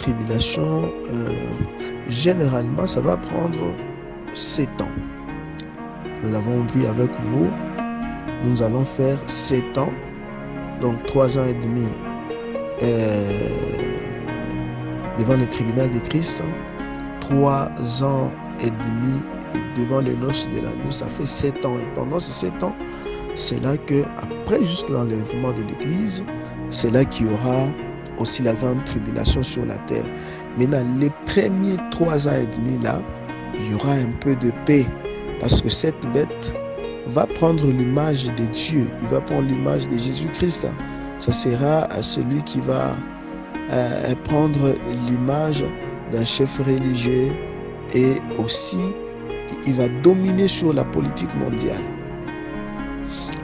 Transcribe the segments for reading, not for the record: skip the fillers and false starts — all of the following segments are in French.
tribulation, généralement, ça va prendre 7 ans. Nous l'avons vu avec vous. Nous allons faire 7 ans, donc 3 ans et demi devant le tribunal de Christ, 3 ans et demi devant les noces de l'agneau. Ça fait 7 ans. Et pendant ces 7 ans, c'est là que, après juste l'enlèvement de l'Église, c'est là qu'il y aura aussi la grande tribulation sur la terre. Maintenant, les premiers 3 ans et demi là, il y aura un peu de paix, parce que cette bête va prendre l'image de Dieu, il va prendre l'image de Jésus-Christ. Ça sera celui qui va prendre l'image d'un chef religieux, et aussi il va dominer sur la politique mondiale.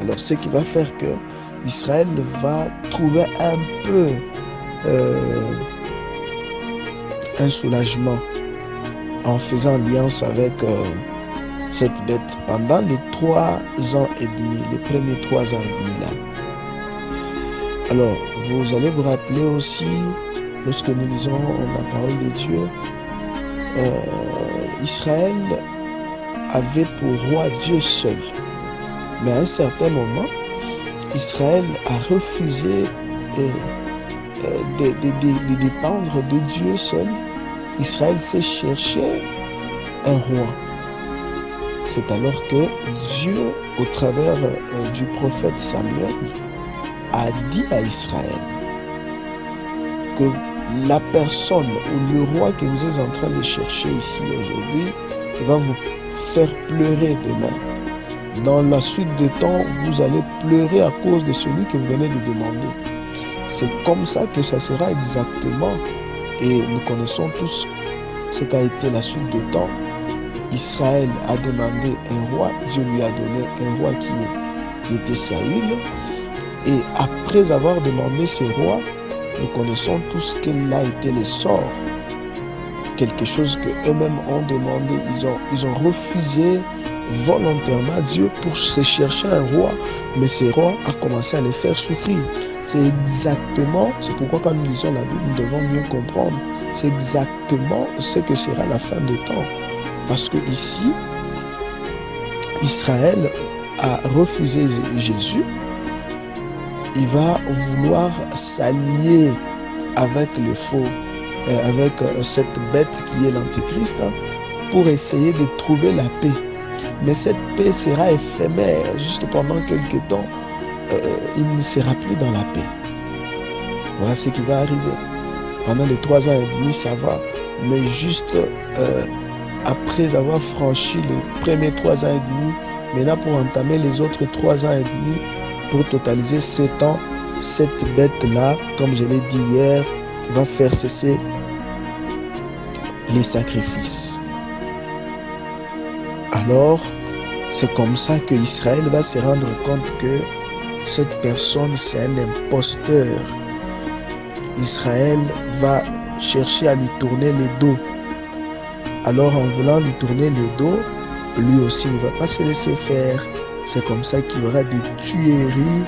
Alors, ce qui va faire que Israël va trouver un peu un soulagement en faisant alliance avec cette bête pendant les 3 ans et demi, les premiers 3 ans et demi là. Alors, vous allez vous rappeler aussi, lorsque nous lisons la parole de Dieu, Israël avait pour roi Dieu seul. Mais à un certain moment, Israël a refusé de dépendre de Dieu seul. Israël s'est cherché un roi. C'est alors que Dieu, au travers du prophète Samuel, a dit à Israël que la personne ou le roi que vous êtes en train de chercher ici aujourd'hui va vous faire pleurer demain. Dans la suite de temps, vous allez pleurer à cause de celui que vous venez de demander. C'est comme ça que ça sera exactement. Et nous connaissons tous ce qu'a été la suite de temps. Israël a demandé un roi, Dieu lui a donné un roi qui était Saül. Et après avoir demandé ce roi, nous connaissons tous quel a été le sort. Quelque chose qu'eux-mêmes ont demandé. Ils ont refusé volontairement Dieu pour se chercher un roi, mais ce roi a commencé à les faire souffrir. C'est exactement, c'est pourquoi quand nous lisons la Bible, nous devons mieux comprendre. C'est exactement ce que sera la fin de temps. Parce que ici, Israël a refusé Jésus. Il va vouloir s'allier avec le faux, avec cette bête qui est l'Antéchrist, pour essayer de trouver la paix. Mais cette paix sera éphémère, juste pendant quelques temps, il ne sera plus dans la paix. Voilà ce qui va arriver. Pendant les 3 ans et demi, ça va. Mais juste après avoir franchi les premiers 3 ans et demi, maintenant pour entamer les autres 3 ans et demi, pour totaliser 7 ans, cette bête-là, comme je l'ai dit hier, va faire cesser les sacrifices. Alors, c'est comme ça que Israël va se rendre compte que cette personne, c'est un imposteur. Israël va chercher à lui tourner le dos. Alors, en voulant lui tourner le dos, lui aussi, il ne va pas se laisser faire. C'est comme ça qu'il y aura des tueries.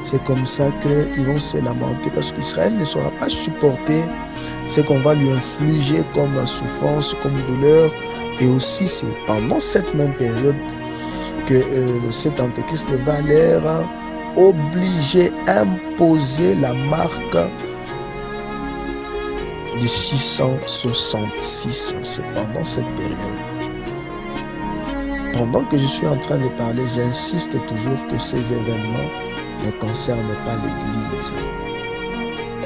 C'est comme ça qu'ils vont se lamenter, parce qu'Israël ne saura pas supporter ce qu'on va lui infliger comme souffrance, comme douleur. Et aussi, c'est pendant cette même période que cet antéchrist va leur obliger, imposer la marque de 666. C'est pendant cette période. Pendant que je suis en train de parler, j'insiste toujours que ces événements ne concernent pas l'Église.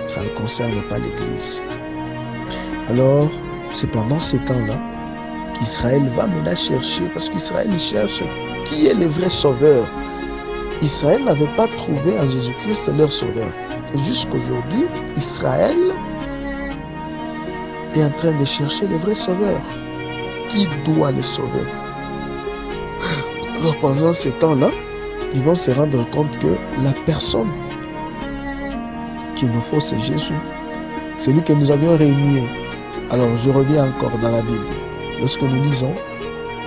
Ça ne concerne pas l'Église. Alors, c'est pendant ces temps-là qu'Israël va maintenant chercher, parce qu'Israël cherche qui est le vrai sauveur. Israël n'avait pas trouvé en Jésus-Christ leur sauveur. Jusqu'aujourd'hui, Israël est en train de chercher le vrai sauveur. Qui doit le sauver? Alors pendant ces temps-là, ils vont se rendre compte que la personne qu'il nous faut, c'est Jésus. Celui que nous avions régné. Alors je reviens encore dans la Bible. Lorsque nous lisons,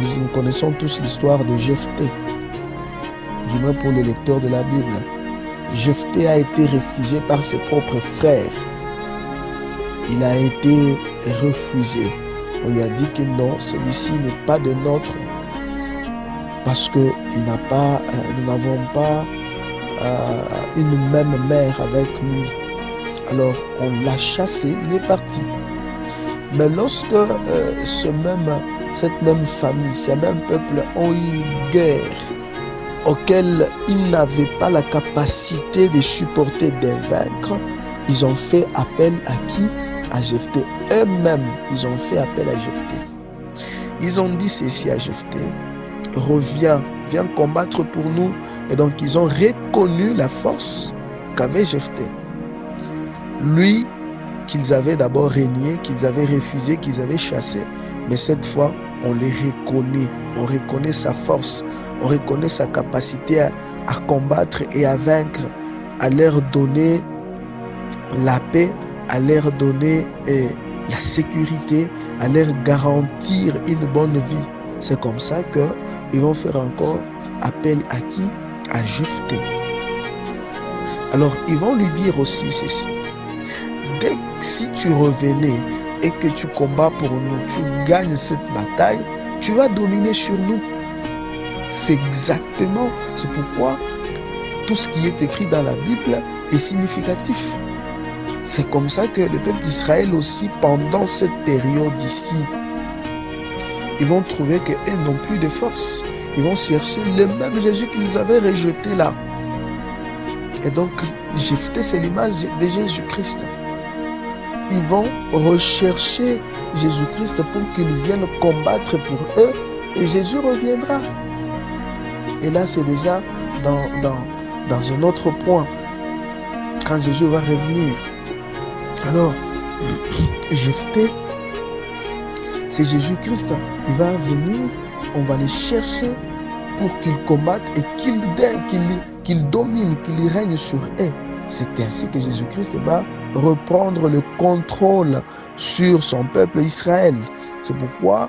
nous connaissons tous l'histoire de Jephthé. Du moins pour les lecteurs de la Bible. Jephthé a été refusé par ses propres frères. il a été refusé. On lui a dit que non, celui-ci n'est pas de notre, parce que nous n'avons pas une même mère avec lui. Alors on l'a chassé, il est parti. Mais lorsque cette même famille, ces mêmes peuples ont eu une guerre auquel ils n'avaient pas la capacité de supporter, de vaincre, ils ont fait appel à qui? À Jephthé. Eux-mêmes, ils ont fait appel à Jephthé. Ils ont dit ceci à Jephthé: reviens, viens combattre pour nous. Et donc, ils ont reconnu la force qu'avait Jephthé. Lui, qu'ils avaient d'abord régné, qu'ils avaient refusé, qu'ils avaient chassé. Mais cette fois, on les reconnaît. On reconnaît sa force. On reconnaît sa capacité à combattre et à vaincre, à leur donner la paix, à leur donner la sécurité, à leur garantir une bonne vie. C'est comme ça qu'ils vont faire encore appel à qui? À Jephthé. Alors, ils vont lui dire aussi ceci: dès que si tu revenais et que tu combats pour nous, tu gagnes cette bataille, tu vas dominer sur nous. C'est exactement, c'est pourquoi tout ce qui est écrit dans la Bible est significatif. C'est comme ça que le peuple d'Israël aussi, pendant cette période ici, ils vont trouver qu'ils n'ont plus de force. Ils vont chercher le même Jésus qu'ils avaient rejeté là. Et donc, Jephthé, c'est l'image de Jésus-Christ. Ils vont rechercher Jésus-Christ pour qu'il vienne combattre pour eux et Jésus reviendra. Et là, c'est déjà dans un autre point, quand Jésus va revenir. Alors, Jephthé, c'est Jésus-Christ. Il va venir, on va le chercher pour qu'il combatte et qu'il domine, qu'il règne sur eux. C'est ainsi que Jésus-Christ va reprendre le contrôle sur son peuple Israël. C'est pourquoi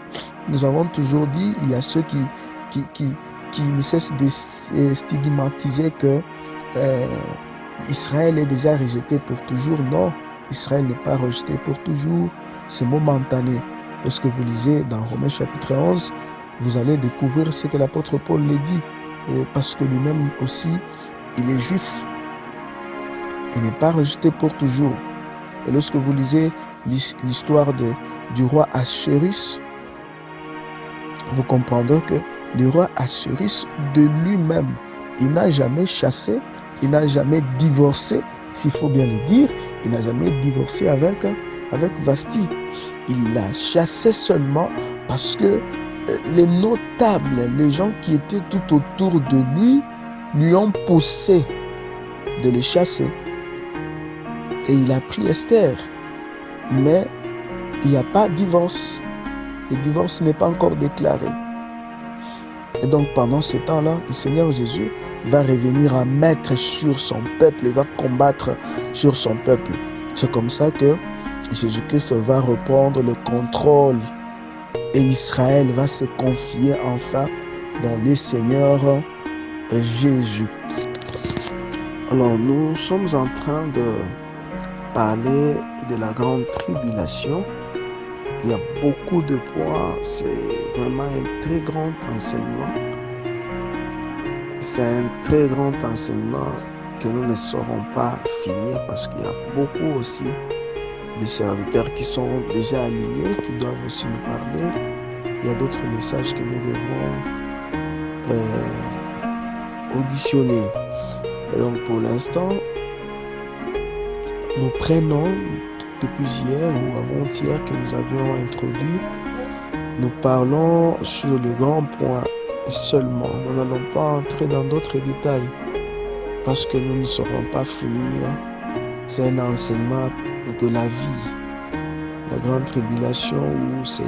nous avons toujours dit, il y a ceux qui ne cessent de stigmatiser que Israël est déjà rejeté pour toujours. Non, Israël n'est pas rejeté pour toujours, c'est momentané. Lorsque vous lisez dans Romains chapitre 11, vous allez découvrir ce que l'apôtre Paul le dit, parce que lui-même aussi, il est juif. Il n'est pas rejeté pour toujours. Et lorsque vous lisez l'histoire du roi Assuérus, vous comprendrez que le roi Assuérus, de lui-même, il n'a jamais chassé, il n'a jamais divorcé, s'il faut bien le dire, il n'a jamais divorcé avec Vasti. Il l'a chassé seulement parce que les notables, les gens qui étaient tout autour de lui ont poussé de le chasser. Et il a pris Esther. Mais il n'y a pas de divorce. Le divorce n'est pas encore déclaré. Et donc pendant ce temps-là, le Seigneur Jésus va revenir à maître sur son peuple, il va combattre sur son peuple. C'est comme ça que Jésus-Christ va reprendre le contrôle et Israël va se confier enfin dans le Seigneur Jésus. Alors nous sommes en train de parler de la grande tribulation. Il y a beaucoup de points, c'est vraiment un très grand enseignement. C'est un très grand enseignement que nous ne saurons pas finir parce qu'il y a beaucoup aussi de serviteurs qui sont déjà alignés, qui doivent aussi nous parler. Il y a d'autres messages que nous devons auditionner. Et donc pour l'instant, nous prenons depuis hier ou avant-hier que nous avions introduit, nous parlons sur le grand point seulement. Nous n'allons pas entrer dans d'autres détails parce que nous ne saurons pas finir. C'est un enseignement de la vie. La grande tribulation où c'est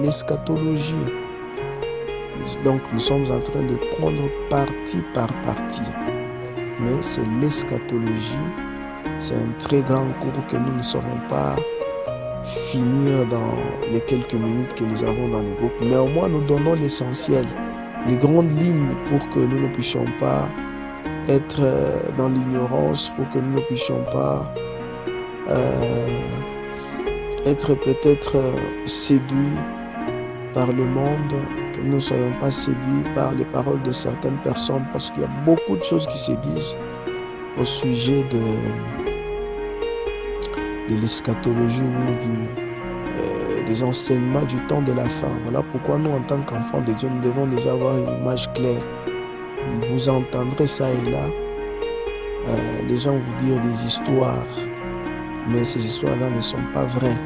l'eschatologie. Donc nous sommes en train de prendre partie par partie. Mais c'est l'eschatologie. C'est un très grand cours que nous ne saurons pas finir dans les quelques minutes que nous avons dans le groupe. Mais au moins, nous donnons l'essentiel, les grandes lignes pour que nous ne puissions pas être dans l'ignorance, pour que nous ne puissions pas être peut-être séduits par le monde, que nous ne soyons pas séduits par les paroles de certaines personnes, parce qu'il y a beaucoup de choses qui se disent au sujet de l'eschatologie ou des enseignements du temps de la fin. Voilà pourquoi nous, en tant qu'enfants de Dieu, nous devons déjà avoir une image claire. Vous entendrez ça et là, les gens vous dire des histoires, mais ces histoires-là ne sont pas vraies.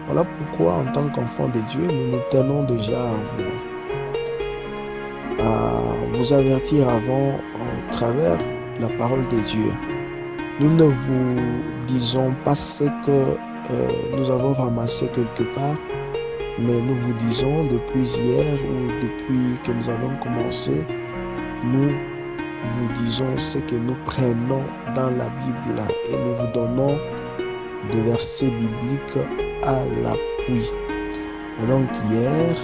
Voilà pourquoi, en tant qu'enfants de Dieu, nous nous tenons déjà à vous avertir avant, au travers la parole de Dieu. Nous ne vous disons pas ce que nous avons ramassé quelque part, mais nous vous disons depuis hier ou depuis que nous avons commencé, nous vous disons ce que nous prenons dans la Bible et nous vous donnons des versets bibliques à l'appui. Et donc hier,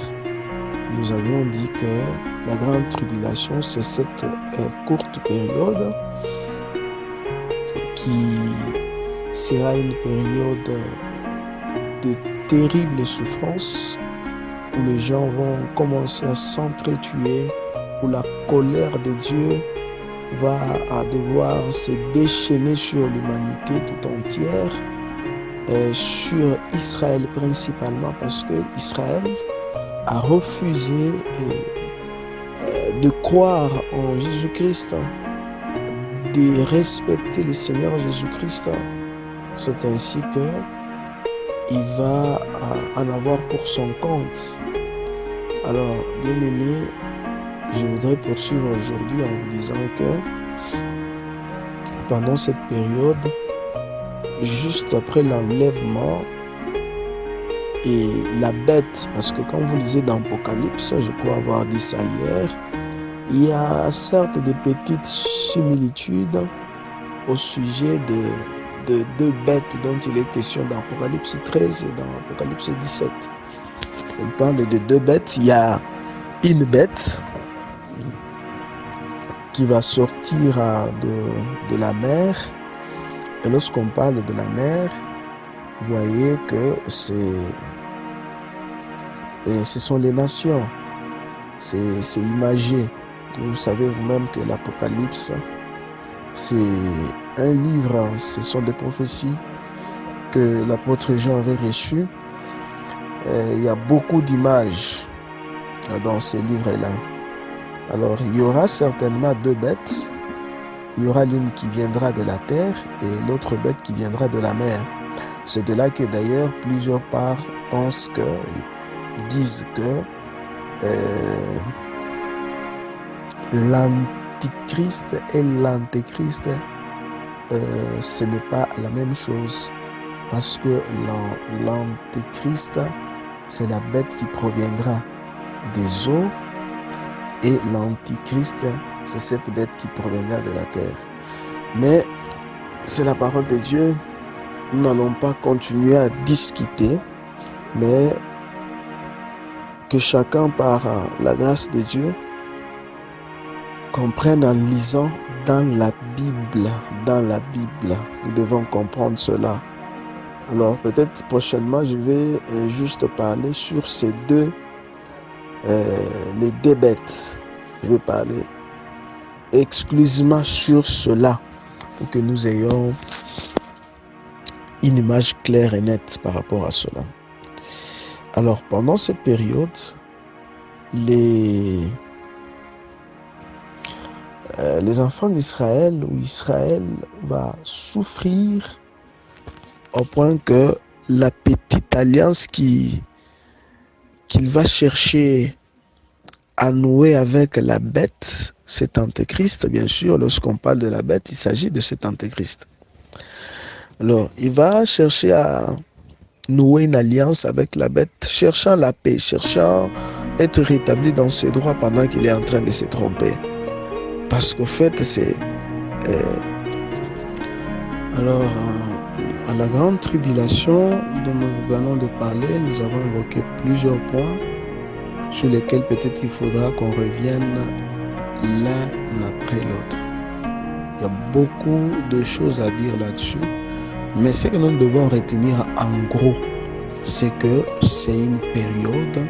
nous avions dit que la grande tribulation, c'est cette courte période qui sera une période de terribles souffrances où les gens vont commencer à s'entretuer, où la colère de Dieu va devoir se déchaîner sur l'humanité tout entière, sur Israël principalement, parce que Israël a refusé de croire en Jésus-Christ, de respecter le Seigneur Jésus-Christ. C'est ainsi que il va en avoir pour son compte. Alors, bien aimé, je voudrais poursuivre aujourd'hui en vous disant que pendant cette période, juste après l'enlèvement et la bête, parce que quand vous lisez dans l'Apocalypse, je crois avoir dit ça hier, il y a certes des petites similitudes au sujet de deux bêtes dont il est question dans Apocalypse 13 et dans Apocalypse 17. On parle de deux bêtes. Il y a une bête qui va sortir de la mer. Et lorsqu'on parle de la mer, vous voyez que ce sont les nations. C'est imagé. Vous savez vous-même que l'Apocalypse, c'est un livre, ce sont des prophéties que l'apôtre Jean avait reçues. Il y a beaucoup d'images dans ces livres-là. Alors, il y aura certainement deux bêtes. Il y aura l'une qui viendra de la terre et l'autre bête qui viendra de la mer. C'est de là que d'ailleurs plusieurs disent que l'Antichrist et l'Antéchrist, ce n'est pas la même chose, parce que l'Antéchrist, c'est la bête qui proviendra des eaux, et l'Antichrist, c'est cette bête qui proviendra de la terre. Mais c'est la parole de Dieu. Nous n'allons pas continuer à discuter, mais que chacun, par la grâce de Dieu, comprenne en lisant dans la Bible. Nous devons comprendre cela. Alors peut-être prochainement, je vais juste parler sur ces les deux bêtes. Je vais parler exclusivement sur cela pour que nous ayons une image claire et nette par rapport à cela. Alors pendant cette période, les enfants d'Israël, ou Israël va souffrir au point que la petite alliance qu'il va chercher à nouer avec la bête, cet antéchrist, bien sûr, lorsqu'on parle de la bête, il s'agit de cet antéchrist. Alors, il va chercher à nouer une alliance avec la bête, cherchant la paix, cherchant à être rétabli dans ses droits pendant qu'il est en train de se tromper. Parce qu'au fait, c'est... à la grande tribulation dont nous venons de parler, nous avons évoqué plusieurs points sur lesquels peut-être il faudra qu'on revienne l'un après l'autre. Il y a beaucoup de choses à dire là-dessus, mais ce que nous devons retenir en gros, c'est que c'est une période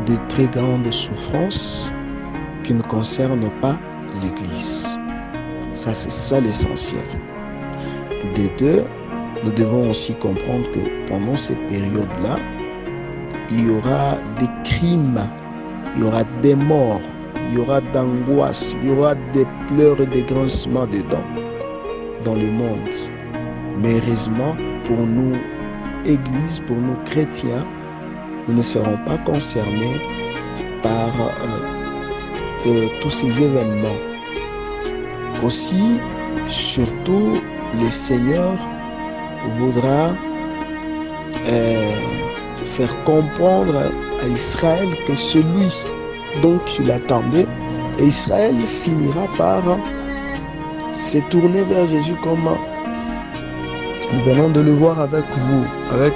de très grande souffrance qui ne concerne pas l'Église. Ça, c'est ça l'essentiel. De deux, nous devons aussi comprendre que pendant cette période-là, il y aura des crimes, il y aura des morts, il y aura d'angoisse, il y aura des pleurs et des grincements de dents dans le monde. Mais heureusement, pour nous, Église, pour nous chrétiens, nous ne serons pas concernés par tous ces événements. Aussi, surtout, le Seigneur voudra faire comprendre à Israël que celui dont il attendait, et Israël finira par se tourner vers Jésus comme nous venons de le voir avec vous, avec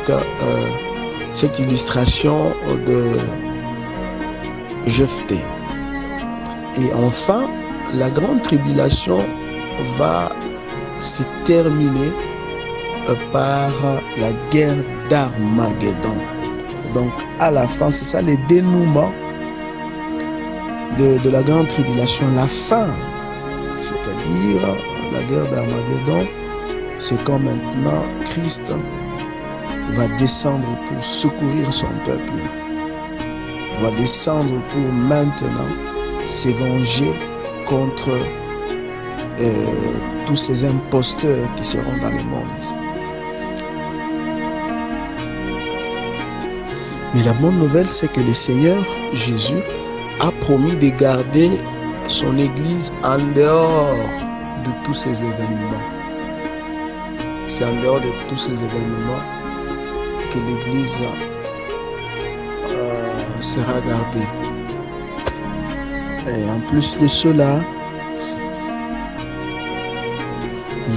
cette illustration de Jephthé. Et enfin, la grande tribulation va se terminer par la guerre d'Armageddon. Donc à la fin, c'est ça le dénouement de la grande tribulation, la fin, c'est-à-dire la guerre d'Armageddon. C'est quand maintenant Christ va descendre pour secourir son peuple, va descendre pour maintenant se venger contre tous ces imposteurs qui seront dans le monde. Mais la bonne nouvelle, c'est que le Seigneur Jésus a promis de garder son Église en dehors de tous ces événements. C'est en dehors de tous ces événements que l'Église sera gardée. Et en plus de cela,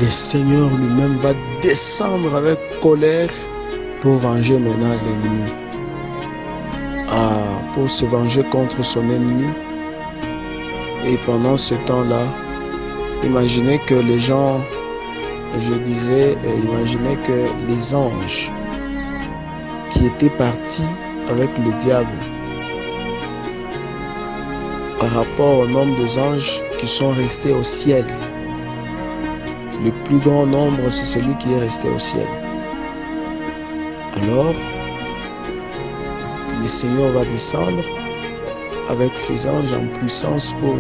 le Seigneur lui-même va descendre avec colère pour venger maintenant l'ennemi. Pour se venger contre son ennemi. Et pendant ce temps-là, imaginez que les gens, imaginez que les anges qui étaient partis avec le diable, par rapport au nombre des anges qui sont restés au ciel, le plus grand nombre, c'est celui qui est resté au ciel. Alors, le Seigneur va descendre avec ses anges en puissance pour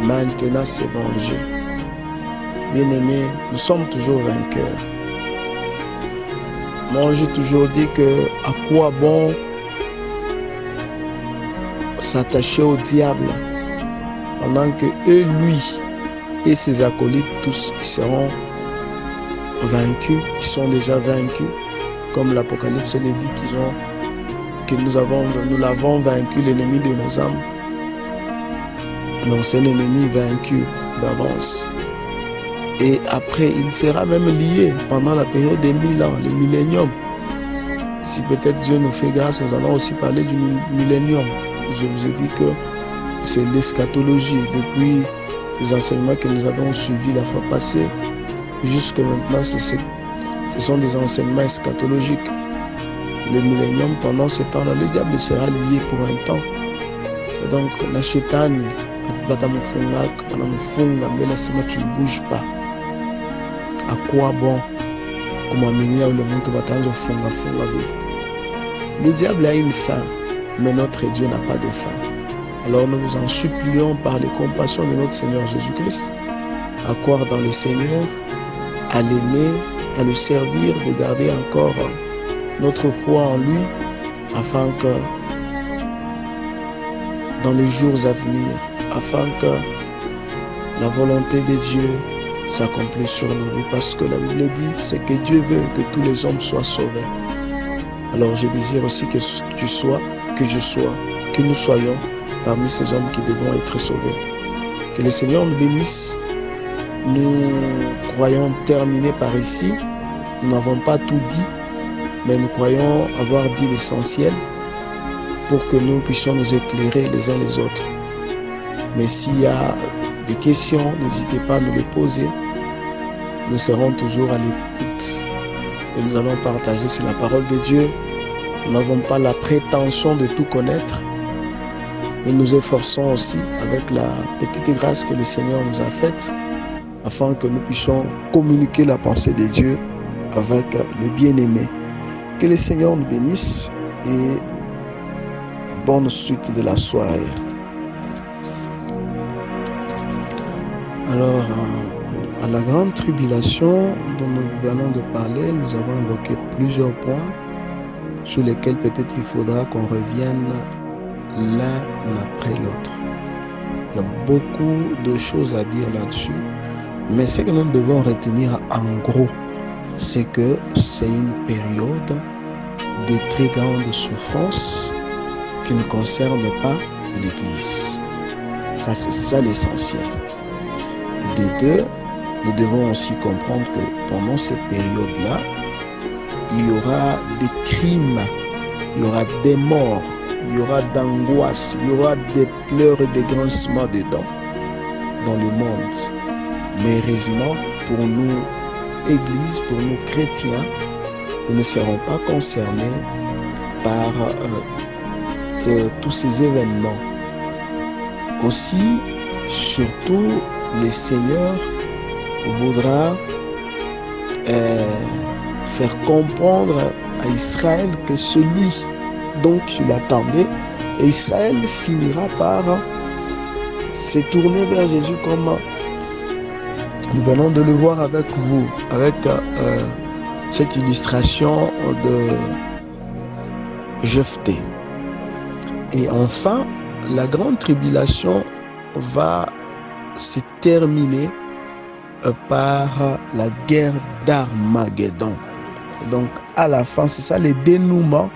maintenant se venger. Bien-aimés, nous sommes toujours vainqueurs. Moi, j'ai toujours dit que à quoi bon s'attacher au diable pendant que eux, lui et ses acolytes, tous qui seront vaincus, qui sont déjà vaincus, comme l'Apocalypse le dit que nous l'avons vaincu, l'ennemi de nos âmes. Donc c'est l'ennemi vaincu d'avance. Et après, il sera même lié pendant la période des 1000 ans, le millénium. Si peut-être Dieu nous fait grâce, nous allons aussi parler du millénium. Je vous ai dit que c'est l'eschatologie. Depuis les enseignements que nous avons suivis la fois passée, jusque maintenant, ce sont des enseignements eschatologiques. Le millénium, pendant ce temps-là, le diable sera lié pour un temps. Et donc, la chétane, tu ne bouges pas. À quoi bon? Le diable a une fin, mais notre Dieu n'a pas de fin. Alors nous vous en supplions par les compassions de notre Seigneur Jésus-Christ, à croire dans le Seigneur, à l'aimer, à le servir, de garder encore notre foi en lui, afin que dans les jours à venir, afin que la volonté de Dieu s'accomplisse sur nous. Parce que la Bible dit, c'est que Dieu veut que tous les hommes soient sauvés. Alors je désire aussi que tu sois, que je sois, que nous soyons parmi ces hommes qui devront être sauvés. Que le Seigneur nous bénisse. Nous croyons terminer par ici. Nous n'avons pas tout dit, mais nous croyons avoir dit l'essentiel pour que nous puissions nous éclairer les uns les autres. Mais s'il y a des questions, n'hésitez pas à nous les poser. Nous serons toujours à l'écoute et nous allons partager sur la parole de Dieu Nous n'avons pas la prétention de tout connaître. Nous nous efforçons aussi avec la petite grâce que le Seigneur nous a faite afin que nous puissions communiquer la pensée de Dieu avec le bien-aimé. Que le Seigneur nous bénisse et bonne suite de la soirée. Alors, à la grande tribulation dont nous venons de parler, nous avons évoqué plusieurs points sur lesquels peut-être il faudra qu'on revienne l'un après l'autre. Il y a beaucoup de choses à dire là-dessus, mais ce que nous devons retenir en gros, c'est que c'est une période de très grande souffrance qui ne concerne pas l'Église. Ça, c'est ça l'essentiel. Des deux, nous devons aussi comprendre que pendant cette période-là, il y aura des crimes, il y aura des morts, il y aura d'angoisse, il y aura des pleurs et des grincements de dents dans le monde. Mais heureusement, pour nous, Église, pour nous chrétiens, nous ne serons pas concernés par tous ces événements. Aussi, surtout, le Seigneur voudra faire comprendre à Israël que celui dont il attendait, et Israël finira par se tourner vers Jésus comme nous venons de le voir avec vous, avec cette illustration de Jephthé. Et enfin, la grande tribulation va se terminer par la guerre d'Armageddon. Donc à la fin, c'est ça le dénouement